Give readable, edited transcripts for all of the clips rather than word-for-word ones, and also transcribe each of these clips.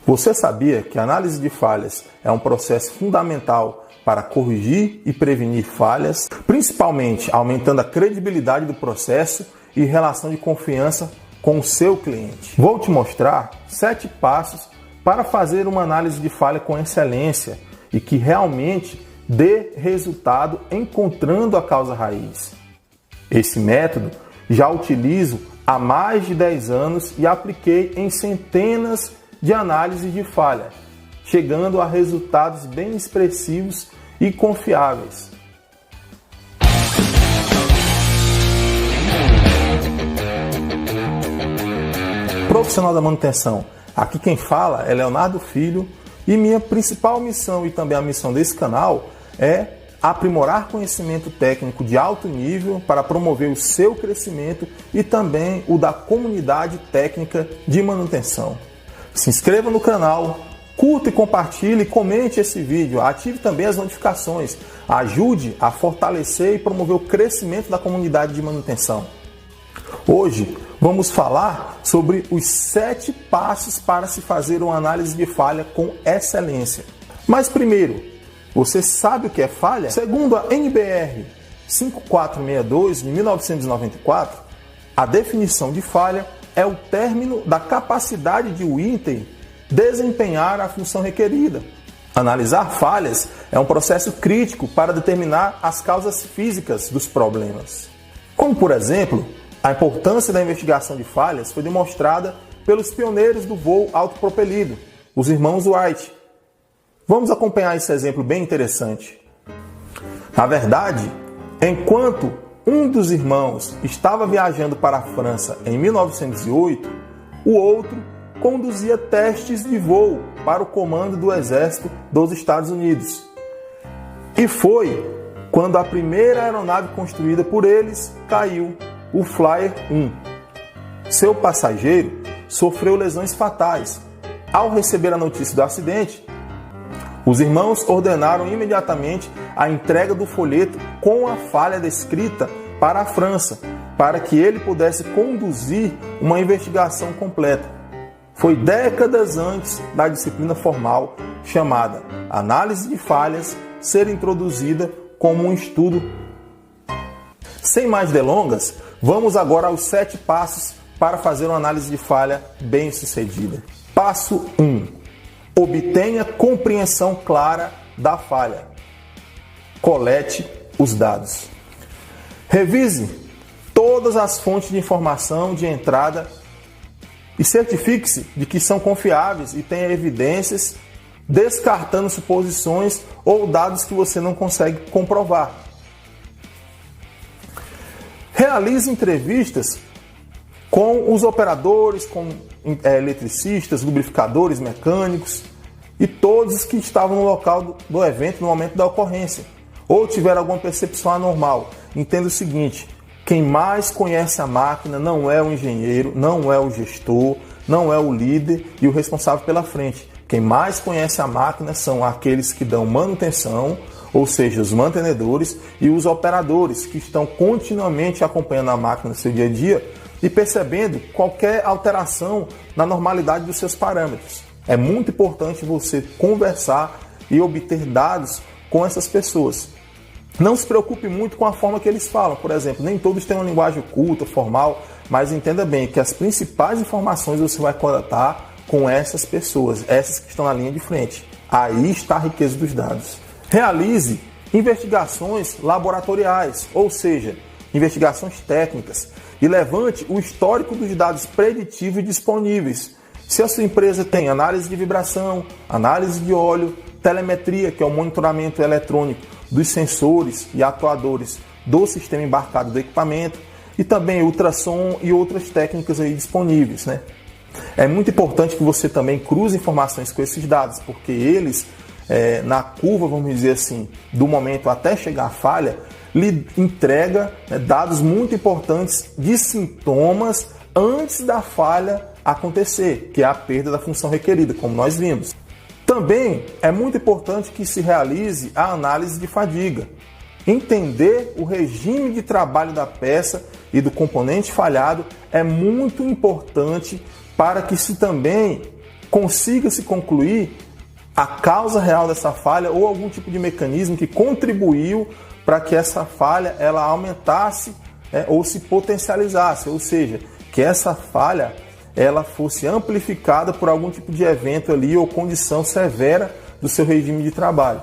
Você sabia que a análise de falhas é um processo fundamental para corrigir e prevenir falhas, principalmente aumentando a credibilidade do processo e relação de confiança com o seu cliente? Vou te mostrar 7 passos para fazer uma análise de falha com excelência e que realmente dê resultado encontrando a causa raiz. Esse método já utilizo há mais de 10 anos e apliquei em centenas de análises de falha, chegando a resultados bem expressivos e confiáveis. Profissional da manutenção, aqui quem fala é Leonardo Filho e minha principal missão e também a missão desse canal é aprimorar conhecimento técnico de alto nível para promover o seu crescimento e também o da comunidade técnica de manutenção. Se inscreva no canal, curta e compartilhe, comente esse vídeo, ative também as notificações, ajude a fortalecer e promover o crescimento da comunidade de manutenção. Hoje vamos falar sobre os 7 passos para se fazer uma análise de falha com excelência. Mas primeiro, você sabe o que é falha? Segundo a NBR 5462 de 1994, a definição de falha é o término da capacidade de um item desempenhar a função requerida. Analisar falhas é um processo crítico para determinar as causas físicas dos problemas. Como, por exemplo, a importância da investigação de falhas foi demonstrada pelos pioneiros do voo autopropelido, os irmãos Wright. Vamos acompanhar esse exemplo bem interessante. Na verdade, enquanto um dos irmãos estava viajando para a França em 1908, o outro conduzia testes de voo para o comando do Exército dos Estados Unidos. E foi quando a primeira aeronave construída por eles caiu, o Flyer 1. Seu passageiro sofreu lesões fatais. Ao receber a notícia do acidente, os irmãos ordenaram imediatamente a entrega do folheto com a falha descrita para a França, para que ele pudesse conduzir uma investigação completa. Foi décadas antes da disciplina formal chamada Análise de Falhas ser introduzida como um estudo. Sem mais delongas, vamos agora aos 7 passos para fazer uma análise de falha bem-sucedida. Passo 1. Obtenha compreensão clara da falha. Colete os dados. Revise todas as fontes de informação de entrada e certifique-se de que são confiáveis e tenha evidências, descartando suposições ou dados que você não consegue comprovar. Realize entrevistas com os operadores, com eletricistas, lubrificadores, mecânicos e todos os que estavam no local do evento no momento da ocorrência ou tiveram alguma percepção anormal. Entenda o seguinte: quem mais conhece a máquina não é o engenheiro, não é o gestor, não é o líder e o responsável pela frente. Quem mais conhece a máquina são aqueles que dão manutenção, ou seja, os mantenedores e os operadores que estão continuamente acompanhando a máquina no seu dia a dia e percebendo qualquer alteração na normalidade dos seus parâmetros. É muito importante você conversar e obter dados com essas pessoas. Não se preocupe muito com a forma que eles falam. Por exemplo, nem todos têm uma linguagem culta, formal, mas entenda bem que as principais informações você vai coletar com essas pessoas, essas que estão na linha de frente. Aí está a riqueza dos dados. Realize investigações laboratoriais, ou seja, investigações técnicas, e levante o histórico dos dados preditivos disponíveis. Se a sua empresa tem análise de vibração, análise de óleo, telemetria, que é o monitoramento eletrônico dos sensores e atuadores do sistema embarcado do equipamento, e também ultrassom e outras técnicas aí disponíveis, né? É muito importante que você também cruze informações com esses dados, porque eles, na curva, vamos dizer assim, do momento até chegar à falha, lhe entrega dados muito importantes de sintomas antes da falha acontecer, que é a perda da função requerida, como nós vimos. Também é muito importante que se realize a análise de fadiga. Entender o regime de trabalho da peça e do componente falhado é muito importante para que se também consiga-se concluir a causa real dessa falha ou algum tipo de mecanismo que contribuiu para que essa falha ela aumentasse ou se potencializasse, ou seja, que essa falha ela fosse amplificada por algum tipo de evento ali ou condição severa do seu regime de trabalho.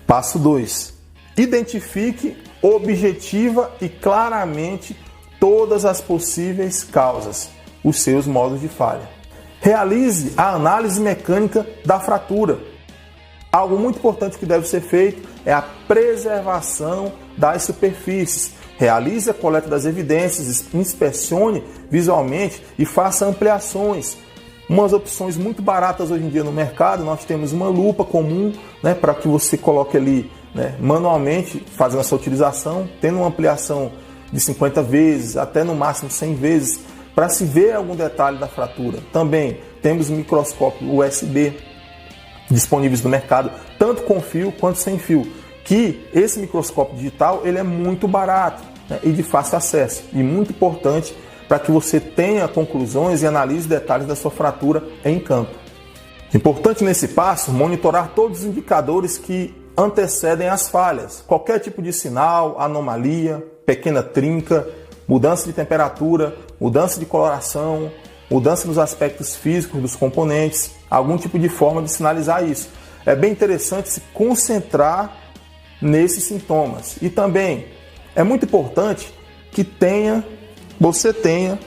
Passo 2. Identifique objetiva e claramente todas as possíveis causas, os seus modos de falha. Realize a análise mecânica da fratura. Algo muito importante que deve ser feito é a preservação das superfícies. Realize a coleta das evidências, inspecione visualmente e faça ampliações. Umas opções muito baratas hoje em dia no mercado, nós temos uma lupa comum, para que você coloque ali manualmente, fazendo essa utilização, tendo uma ampliação de 50 vezes, até no máximo 100 vezes, para se ver algum detalhe da fratura. Também temos microscópio USB disponíveis no mercado, tanto com fio quanto sem fio, que esse microscópio digital ele é muito barato e de fácil acesso, e muito importante para que você tenha conclusões e analise detalhes da sua fratura em campo. Importante nesse passo, monitorar todos os indicadores que antecedem as falhas, qualquer tipo de sinal, anomalia, pequena trinca, mudança de temperatura, mudança de coloração, mudança nos aspectos físicos dos componentes, algum tipo de forma de sinalizar isso. É bem interessante se concentrar nesses sintomas. E também é muito importante que você tenha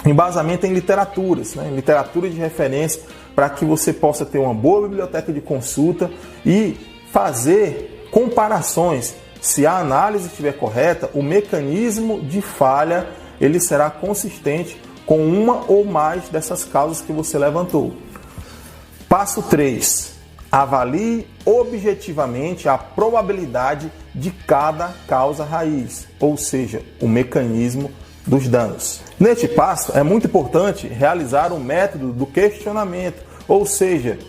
embasamento em literaturas, literatura de referência, para que você possa ter uma boa biblioteca de consulta e fazer comparações. Se a análise estiver correta, o mecanismo de falha ele será consistente com uma ou mais dessas causas que você levantou. Passo 3. Avalie objetivamente a probabilidade de cada causa raiz, ou seja, o mecanismo dos danos. Neste passo, é muito importante realizar um método do questionamento, ou seja,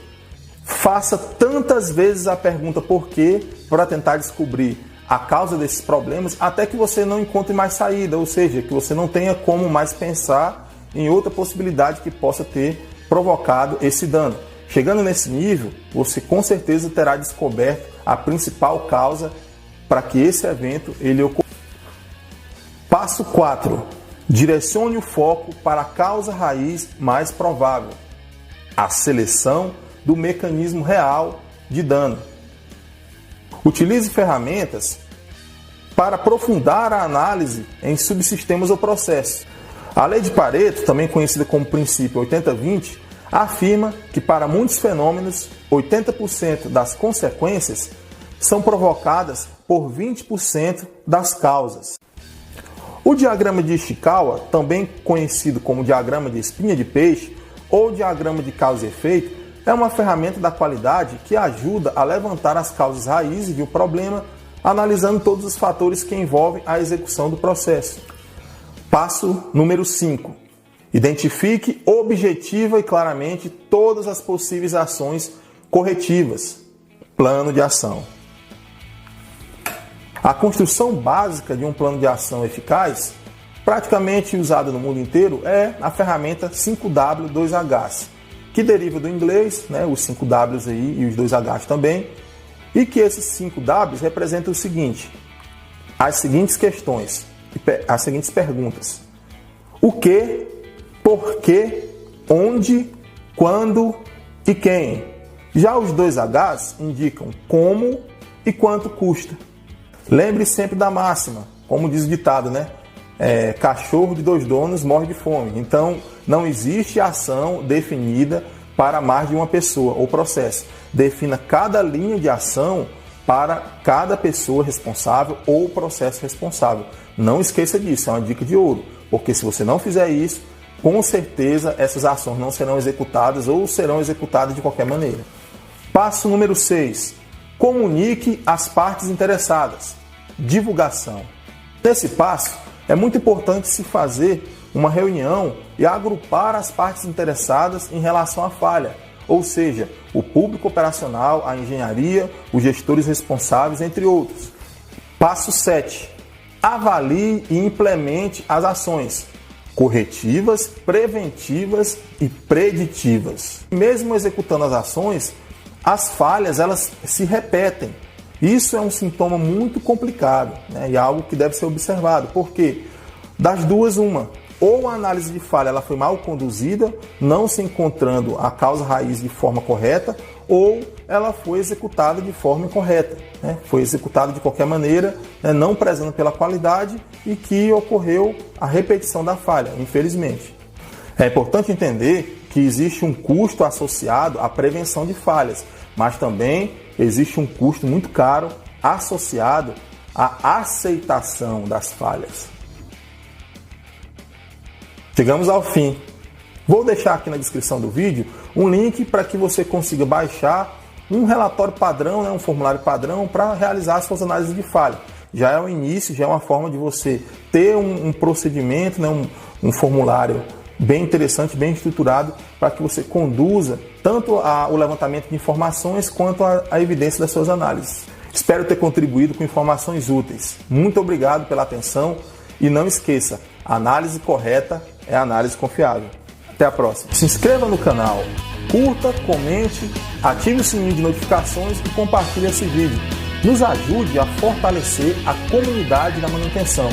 faça tantas vezes a pergunta por quê para tentar descobrir a causa desses problemas até que você não encontre mais saída, ou seja, que você não tenha como mais pensar em outra possibilidade que possa ter provocado esse dano. Chegando nesse nível, você com certeza terá descoberto a principal causa para que esse evento ele ocorra. Passo 4. Direcione o foco para a causa raiz mais provável, a seleção do mecanismo real de dano. Utilize ferramentas para aprofundar a análise em subsistemas ou processos. A lei de Pareto, também conhecida como princípio 80-20, afirma que para muitos fenômenos, 80% das consequências são provocadas por 20% das causas. O diagrama de Ishikawa, também conhecido como diagrama de espinha de peixe ou diagrama de causa e efeito, é uma ferramenta da qualidade que ajuda a levantar as causas raízes de um problema, analisando todos os fatores que envolvem a execução do processo. Passo número 5. Identifique objetiva e claramente todas as possíveis ações corretivas. Plano de ação. A construção básica de um plano de ação eficaz, praticamente usada no mundo inteiro, é a ferramenta 5W2H, que deriva do inglês, os 5Ws aí e os 2Hs também, e que esses 5Ws representam o seguinte: as seguintes questões, as seguintes perguntas: o que, por quê, onde, quando e quem. Já os 2Hs indicam como e quanto custa. Lembre sempre da máxima, como diz o ditado, cachorro de 2 donos morre de fome. Então, não existe ação definida para mais de uma pessoa ou processo. Defina cada linha de ação para cada pessoa responsável ou processo responsável. Não esqueça disso, é uma dica de ouro, porque se você não fizer isso, com certeza essas ações não serão executadas ou serão executadas de qualquer maneira. Passo número 6. Comunique as partes interessadas. Divulgação. Nesse passo, é muito importante se fazer uma reunião e agrupar as partes interessadas em relação à falha, ou seja, o público operacional, a engenharia, os gestores responsáveis, entre outros. Passo 7. Avalie e implemente as ações. corretivas, preventivas e preditivas. Mesmo executando as ações, as falhas elas se repetem. Isso é um sintoma muito complicado, né? E algo que deve ser observado, porque das duas uma, ou a análise de falha ela foi mal conduzida, não se encontrando a causa raiz de forma correta, ou ela foi executada de forma incorreta, né? Foi executada de qualquer maneira, né? Não prezando pela qualidade e que ocorreu a repetição da falha, infelizmente. É importante entender que existe um custo associado à prevenção de falhas, mas também existe um custo muito caro associado à aceitação das falhas. Chegamos ao fim. Vou deixar aqui na descrição do vídeo um link para que você consiga baixar um relatório padrão, né, um formulário padrão para realizar as suas análises de falha. Já é o início, já é uma forma de você ter um procedimento, né, um formulário bem interessante, bem estruturado, para que você conduza tanto o levantamento de informações quanto a evidência das suas análises. Espero ter contribuído com informações úteis. Muito obrigado pela atenção e não esqueça, a análise correta é a análise confiável. Até a próxima. Se inscreva no canal, curta, comente, ative o sininho de notificações e compartilhe esse vídeo. Nos ajude a fortalecer a comunidade da manutenção.